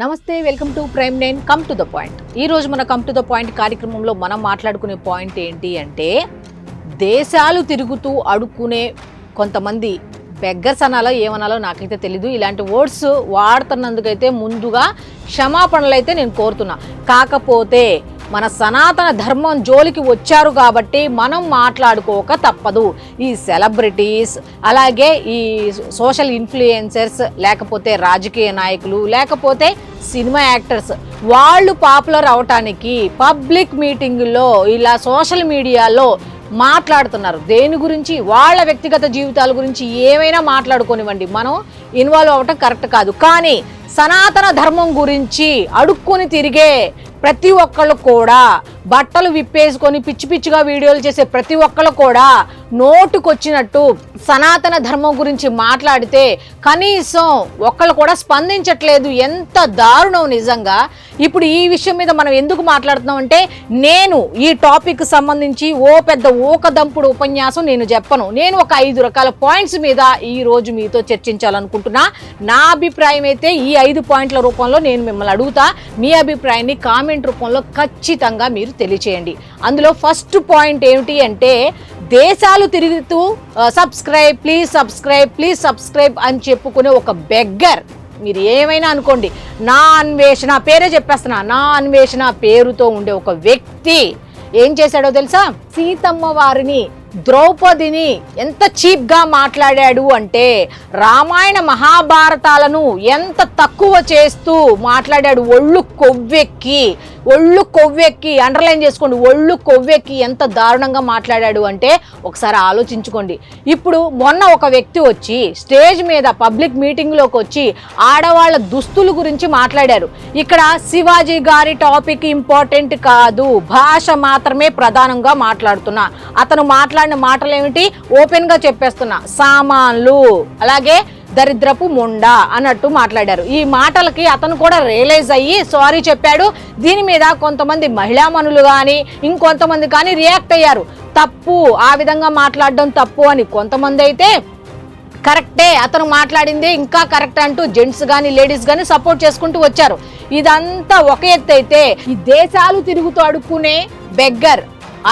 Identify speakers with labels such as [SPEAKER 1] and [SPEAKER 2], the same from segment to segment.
[SPEAKER 1] నమస్తే, welcome to prime 9 come to the point. ఈరోజు మన కమ్ టు ద పాయింట్ కార్యక్రమంలో మనం మాట్లాడుకునే పాయింట్ ఏంటి అంటే, దేశాలు తిరుగుతూ అడుక్కునే కొంతమంది బెగ్గర్స్ అనాలో ఏమనాలో నాకైతే తెలీదు. ఇలాంటి వర్డ్స్ వాడుతున్నందుకైతే ముందుగా క్షమాపణలు అయితే నేను కోరుతున్నా. కాకపోతే మన సనాతన ధర్మం జోలికి వచ్చారు కాబట్టి మనం మాట్లాడుకోక తప్పదు. ఈ సెలబ్రిటీస్, అలాగే ఈ సోషల్ ఇన్ఫ్లుయెన్సర్స్, లేకపోతే రాజకీయ నాయకులు, లేకపోతే సినిమా యాక్టర్స్, వాళ్ళు పాపులర్ అవటానికి పబ్లిక్ మీటింగుల్లో ఇలా సోషల్ మీడియాలో మాట్లాడుతున్నారు. దేని గురించి? వాళ్ళ వ్యక్తిగత జీవితాల గురించి ఏమైనా మాట్లాడుకోనివ్వండి, మనం ఇన్వాల్వ్ అవ్వటం కరెక్ట్ కాదు. కానీ సనాతన ధర్మం గురించి అడుక్కుని తిరిగే ప్రతి ఒక్కళ్ళు కూడా, బట్టలు విప్పేసుకొని పిచ్చి పిచ్చిగా వీడియోలు చేసే ప్రతి ఒక్కళ్ళు కూడా నోటుకొచ్చినట్టు సనాతన ధర్మం గురించి మాట్లాడితే కనీసం ఒక్కళ్ళు కూడా స్పందించట్లేదు. ఎంత దారుణం నిజంగా. ఇప్పుడు ఈ విషయం మీద మనం ఎందుకు మాట్లాడుతున్నాం అంటే, నేను ఈ టాపిక్ సంబంధించి పెద్ద ఊకదంపుడు ఉపన్యాసం నేను చెప్పను. నేను ఒక 5 రకాల పాయింట్స్ మీద ఈ రోజు మీతో చర్చించాలనుకుంటున్నా. నా అభిప్రాయం అయితే ఈ 5 పాయింట్ల రూపంలో నేను మిమ్మల్ని అడుగుతా. మీ అభిప్రాయాన్ని కామెంట్ రూపంలో ఖచ్చితంగా మీరు తెలియచేయండి. అందులో ఫస్ట్ పాయింట్ ఏమిటి అంటే, దేశాలు తిరుగుతూ subscribe please subscribe please subscribe అని చెప్పుకునే ఒక బెగ్గర్, మీరు ఏమైనా అనుకోండి, నా అన్వేషణ పేరే చెప్పేస్తున్నా, నా అన్వేషణ పేరుతో ఉండే ఒక వ్యక్తి ఏం చేశాడో తెలుసా? సీతమ్మ వారిని, ద్రౌపదిని ఎంత చీప్గా మాట్లాడాడు అంటే, రామాయణ మహాభారతాలను ఎంత తక్కువ చేస్తూ మాట్లాడాడు. ఒళ్ళు కొవ్వెక్కి అండర్లైన్ చేసుకోండి, ఒళ్ళు కొవ్వెక్కి ఎంత దారుణంగా మాట్లాడాడు అంటే ఒకసారి ఆలోచించుకోండి. ఇప్పుడు మొన్న ఒక వ్యక్తి వచ్చి స్టేజ్ మీద పబ్లిక్ మీటింగ్లోకి వచ్చి ఆడవాళ్ళ దుస్తుల గురించి మాట్లాడారు. ఇక్కడ శివాజీ గారి టాపిక్ ఇంపార్టెంట్ కాదు, భాష మాత్రమే ప్రధానంగా మాట్లాడుతున్నా. అతను మాట్లాడిన మాటలు ఏమిటి? ఓపెన్ గా చెప్పేస్తున్నా, సామాన్లు, అలాగే దరిద్రపు ముండా అన్నట్టు మాట్లాడారు. ఈ మాటలకి అతను కూడా రియలైజ్ అయ్యి సారీ చెప్పాడు. దీని మీద కొంతమంది మహిళామణులు కానీ ఇంకొంతమంది కానీ రియాక్ట్ అయ్యారు. తప్పు, ఆ విధంగా మాట్లాడడం తప్పు అని. కొంతమంది అయితే కరెక్టే, అతను మాట్లాడింది ఇంకా కరెక్ట్ అంటూ జెంట్స్ కానీ లేడీస్ కానీ సపోర్ట్ చేసుకుంటూ వచ్చారు. ఇదంతా ఒక ఎత్తు అయితే, ఈ దేశాలు తిరుగుతూ అడుక్కునే బెగ్గర్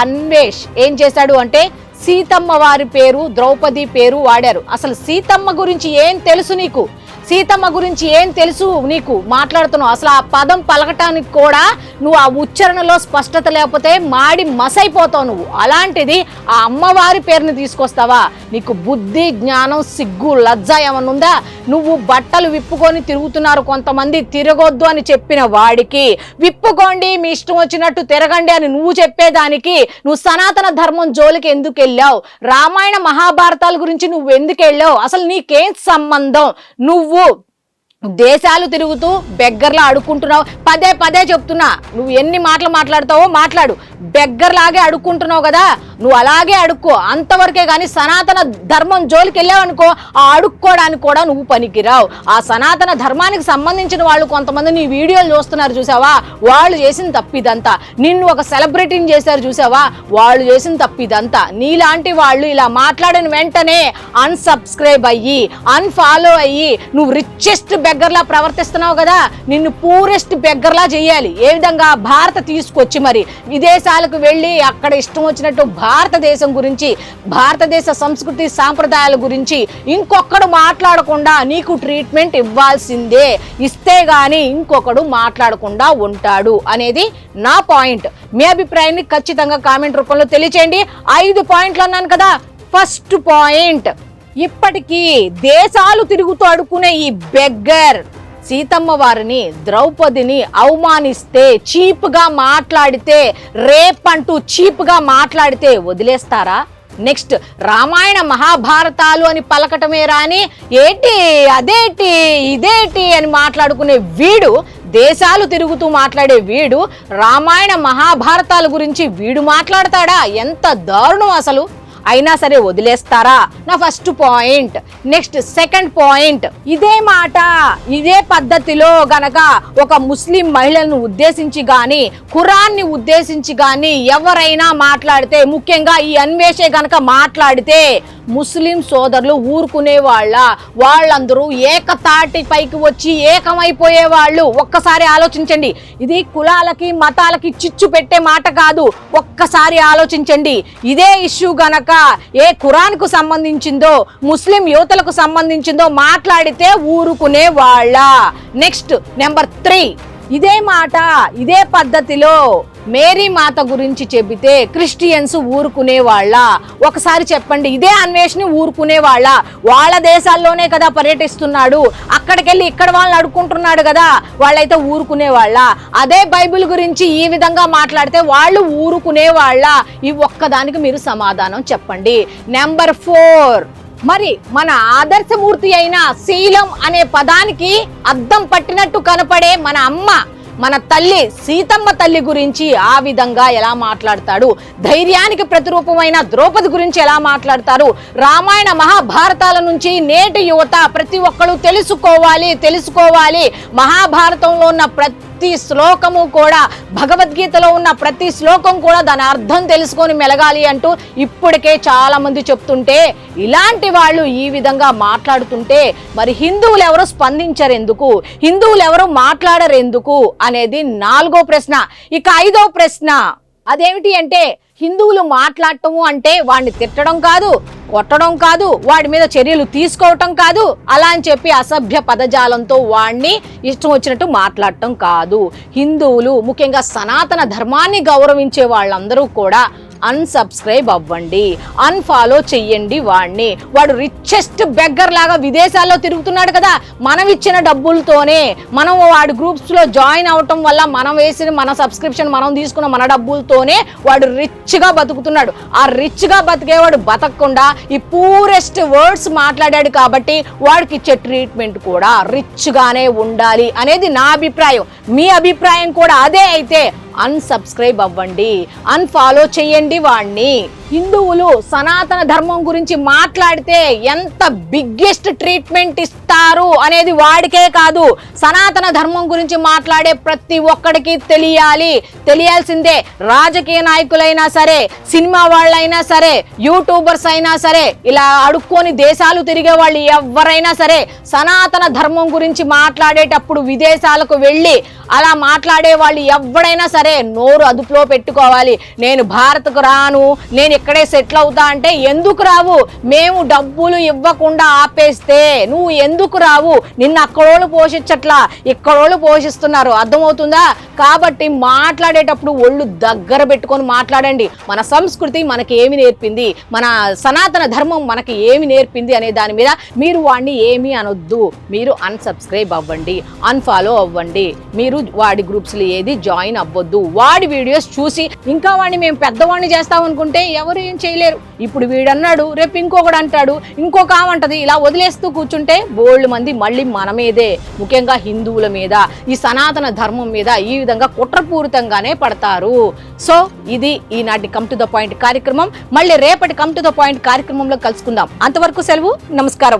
[SPEAKER 1] అన్వేష్ ఏం చేశాడు అంటే, సీతమ్మ వారి పేరు, ద్రౌపది పేరు వాడారు. అసలు సీతమ్మ గురించి ఏం తెలుసు నీకు? సీతమ్మ గురించి ఏం తెలుసు నీకు మాట్లాడుతున్నావు? అసలు ఆ పదం పలకటానికి కూడా నువ్వు ఆ ఉచ్చారణలో స్పష్టత లేకపోతే మాడి మసైపోతావు నువ్వు. అలాంటిది ఆ అమ్మవారి పేరుని తీసుకొస్తావా? నీకు బుద్ధి, జ్ఞానం, సిగ్గు, లజ్జ ఏమన్నా ఉందా? నువ్వు బట్టలు విప్పుకొని తిరుగుతున్నారు కొంతమంది, తిరగొద్దు అని చెప్పిన వాడికి విప్పుకోండి, మీ ఇష్టం వచ్చినట్టు తిరగండి అని నువ్వు చెప్పేదానికి నువ్వు సనాతన ధర్మం జోలికి ఎందుకు వెళ్ళావు? రామాయణ మహాభారతాల గురించి నువ్వు ఎందుకు వెళ్ళావు? అసలు నీకేం సంబంధం? నువ్వు దేశాలు తిరుగుతూ బెగ్గర్లా అడుక్కుంటున్నావు. పదే చెప్తున్నా, నువ్వు ఎన్ని మాటలు మాట్లాడతావో మాట్లాడు, బెగ్గర్లాగే అడుక్కుంటున్నావు కదా, నువ్వు అలాగే అడుక్కో, అంతవరకే. కానీ సనాతన ధర్మం జోలికి వెళ్ళావనుకో, ఆ అడుక్కోవడానికి కూడా నువ్వు పనికిరావు. ఆ సనాతన ధర్మానికి సంబంధించిన వాళ్ళు కొంతమంది నీ వీడియోలు చూస్తున్నారు చూసావా, వాళ్ళు చేసిన తప్పిదంతా. నిన్ను ఒక సెలబ్రిటీని చేశారు చూసావా, వాళ్ళు చేసిన తప్పిదంతా. నీలాంటి వాళ్ళు ఇలా మాట్లాడిన వెంటనే అన్సబ్స్క్రైబ్ అయ్యి, అన్ఫాలో అయ్యి, నువ్వు రిచెస్ట్ బెగ్గర్లా ప్రవర్తిస్తున్నావు కదా, నిన్ను పూరెస్ట్ బెగ్గర్లా చేయాలి. ఏ విధంగా? భారత తీసుకొచ్చి మరి విదేశాలకు వెళ్ళి అక్కడ ఇష్టం వచ్చినట్టు భారతదేశం గురించి, భారతదేశ సంస్కృతి సాంప్రదాయాల గురించి ఇంకొకడు మాట్లాడకుండా నీకు ట్రీట్మెంట్ ఇవ్వాల్సిందే. ఇస్తే గాని ఇంకొకడు మాట్లాడకుండా ఉంటాడు అనేది నా పాయింట్. మీ అభిప్రాయాన్ని ఖచ్చితంగా కామెంట్ రూపంలో తెలియచేయండి. 5 పాయింట్లు అన్నాను కదా. ఫస్ట్ పాయింట్, ఇప్పటికీ దేశాలు తిరుగుతూ అడుక్కునే ఈ బెగ్గర్ సీతమ్మ వారిని, ద్రౌపదిని అవమానిస్తే, చీప్గా మాట్లాడితే, రేప్ అంటూ చీప్గా మాట్లాడితే వదిలేస్తారా? నెక్స్ట్, రామాయణ మహాభారతాలు అని పలకటమే రాని ఏంటి అదేటి ఇదేటి అని మాట్లాడుకునే వీడు, దేశాలు తిరుగుతూ మాట్లాడే వీడు, రామాయణ మహాభారతాల గురించి వీడు మాట్లాడతాడా? ఎంత దారుణం అసలు. అయినా సరే వదిలేస్తారా? నా first point. Next second point, ఇదే మాట ఇదే పద్ధతిలో గనక ఒక ముస్లిం మహిళలను ఉద్దేశించి గాని ఖురాన్ని ఉద్దేశించి గాని ఎవరైనా మాట్లాడితే, ముఖ్యంగా ఈ అన్వేషే గనక మాట్లాడితే ముస్లిం సోదరులు ఊరుకునే వాళ్ళందరూ ఏకతాటి పైకి వచ్చి ఏకమైపోయే వాళ్ళు. ఒక్కసారి ఆలోచించండి. ఇది కులాలకి మతాలకి చిచ్చు పెట్టే మాట కాదు. ఒక్కసారి ఆలోచించండి. ఇదే ఇష్యూ గనక ఏ ఖురాన్కు సంబంధించిందో ముస్లిం యువతలకు సంబంధించిందో మాట్లాడితే ఊరుకునే వాళ్ళ. నెక్స్ట్ నెంబర్ 3, ఇదే మాట ఇదే పద్ధతిలో మేరీ మాత గురించి చెబితే క్రిస్టియన్స్ ఊరుకునే వాళ్ళ? ఒకసారి చెప్పండి. ఇదే అన్వేషణ ఊరుకునే వాళ్ళ దేశాల్లోనే కదా పర్యటిస్తున్నాడు, అక్కడికెళ్ళి ఇక్కడ వాళ్ళని అడుక్కుంటున్నాడు కదా, వాళ్ళైతే ఊరుకునే వాళ్ళ? అదే బైబిల్ గురించి ఈ విధంగా మాట్లాడితే వాళ్ళు ఊరుకునే వాళ్ళ? ఈ ఒక్కదానికి మీరు సమాధానం చెప్పండి. నెంబర్ 4, మరి మన ఆదర్శమూర్తి అయిన శీలం అనే పదానికి అద్దం పట్టినట్టు కనపడే మన అమ్మ, మన తల్లి సీతమ్మ తల్లి గురించి ఆ విధంగా ఎలా మాట్లాడతాడు? ధైర్యానికి ప్రతిరూపమైన ద్రౌపది గురించి ఎలా మాట్లాడతారు? రామాయణ మహాభారతాల నుంచి నేటి యువత ప్రతి ఒక్కరు తెలుసుకోవాలి. మహాభారతంలో ఉన్న ప్రతి శ్లోకము కూడా, భగవద్గీతలో ఉన్న ప్రతి శ్లోకం కూడా దాని అర్థం తెలుసుకొని మెలగాలి అంటూ ఇప్పటికే చాలా మంది చెప్తుంటే, ఇలాంటి వాళ్ళు ఈ విధంగా మాట్లాడుతుంటే మరి హిందువులు ఎవరు స్పందించరెందుకు? హిందువులు ఎవరు మాట్లాడరెందుకు అనేది 4వ ప్రశ్న. ఇక 5వ ప్రశ్న అదేమిటి అంటే, హిందువులు మాట్లాడటము అంటే వాడిని తిట్టడం కాదు, కొట్టడం కాదు, వాడి మీద చర్యలు తీసుకోవటం కాదు, అలా అని చెప్పి అసభ్య పదజాలంతో వాడిని ఇష్టం వచ్చినట్టు మాట్లాడటం కాదు. హిందువులు ముఖ్యంగా సనాతన ధర్మాన్ని గౌరవించే వాళ్ళందరూ కూడా అన్సబ్స్క్రైబ్ అవ్వండి, అన్ఫాలో చెయ్యండి వాడిని. వాడు రిచెస్ట్ బెగ్గర్ లాగా విదేశాల్లో తిరుగుతున్నాడు కదా, మనం ఇచ్చిన డబ్బులతోనే, మనం వాడి గ్రూప్స్లో జాయిన్ అవటం వల్ల మనం వేసిన మన సబ్స్క్రిప్షన్ మనం తీసుకున్న మన డబ్బులతోనే వాడు రిచ్గా బతుకుతున్నాడు. ఆ రిచ్గా బతికేవాడు బతకకుండా ఈ పూరెస్ట్ వర్డ్స్ మాట్లాడాడు కాబట్టి వాడికి ఇచ్చే ట్రీట్మెంట్ కూడా రిచ్గానే ఉండాలి అనేది నా అభిప్రాయం. మీ అభిప్రాయం కూడా అదే అయితే అన్సబ్స్క్రైబ్ అవ్వండి, అన్ఫాలో చేయండి వాడిని. హిందువులు సనాతన ధర్మం గురించి మాట్లాడితే ఎంత బిగ్గెస్ట్ ట్రీట్మెంట్ ఇస్తారు అనేది వాడికే కాదు, సనాతన ధర్మం గురించి మాట్లాడే ప్రతి ఒక్కడికి తెలియాల్సిందే. రాజకీయ నాయకులైనా సరే, సినిమా వాళ్ళైనా సరే, యూట్యూబర్స్ అయినా సరే, ఇలా అడుక్కొని దేశాలు తిరిగే వాళ్ళు ఎవరైనా సరే సనాతన ధర్మం గురించి మాట్లాడేటప్పుడు విదేశాలకు వెళ్ళి అలా మాట్లాడే వాళ్ళు ఎవడైనా సరే నోరు అదుపులో పెట్టుకోవాలి. నేను భారత్కు రాను, నేను ఇక్కడే సెటిల్ అవుతా అంటే ఎందుకు రావు? మేము డబ్బులు ఇవ్వకుండా ఆపేస్తే నువ్వు ఎందుకు రావు? నిన్ను అక్కడోళ్ళు పోషించట్లా, ఇక్కడోళ్ళు పోషిస్తున్నారు. అర్థమవుతుందా? కాబట్టి మాట్లాడేటప్పుడు ఒళ్ళు దగ్గర పెట్టుకొని మాట్లాడండి. మన సంస్కృతి మనకి ఏమి నేర్పింది, మన సనాతన ధర్మం మనకి ఏమి నేర్పింది అనే దాని మీద మీరు వాడిని ఏమీ అనొద్దు. మీరు అన్సబ్స్క్రైబ్ అవ్వండి, అన్ఫాలో అవ్వండి. మీరు వాడి గ్రూప్స్లో ఏది జాయిన్ అవ్వద్దు. వాడి వీడియోస్ చూసి ఇంకా వాడిని మేము పెద్దవాడిని చేస్తాం అనుకుంటే ఎవరు ఏం చేయలేరు. ఇప్పుడు వీడన్నాడు, రేపు ఇంకొకడు అంటాడు, ఇంకొక ఆమంటది. ఇలా వదిలేస్తూ కూర్చుంటే బోల్డ్ మంది మళ్ళీ మన మీదే, ముఖ్యంగా హిందువుల మీద, ఈ సనాతన ధర్మం మీద ఈ విధంగా కుట్రపూరితంగానే పడతారు. సో ఇది ఈనాటి కమ్ టు ద పాయింట్ కార్యక్రమం. మళ్ళీ రేపటి కమ్ టు ద పాయింట్ కార్యక్రమంలో కలుసుకుందాం. అంతవరకు సెలవు, నమస్కారం.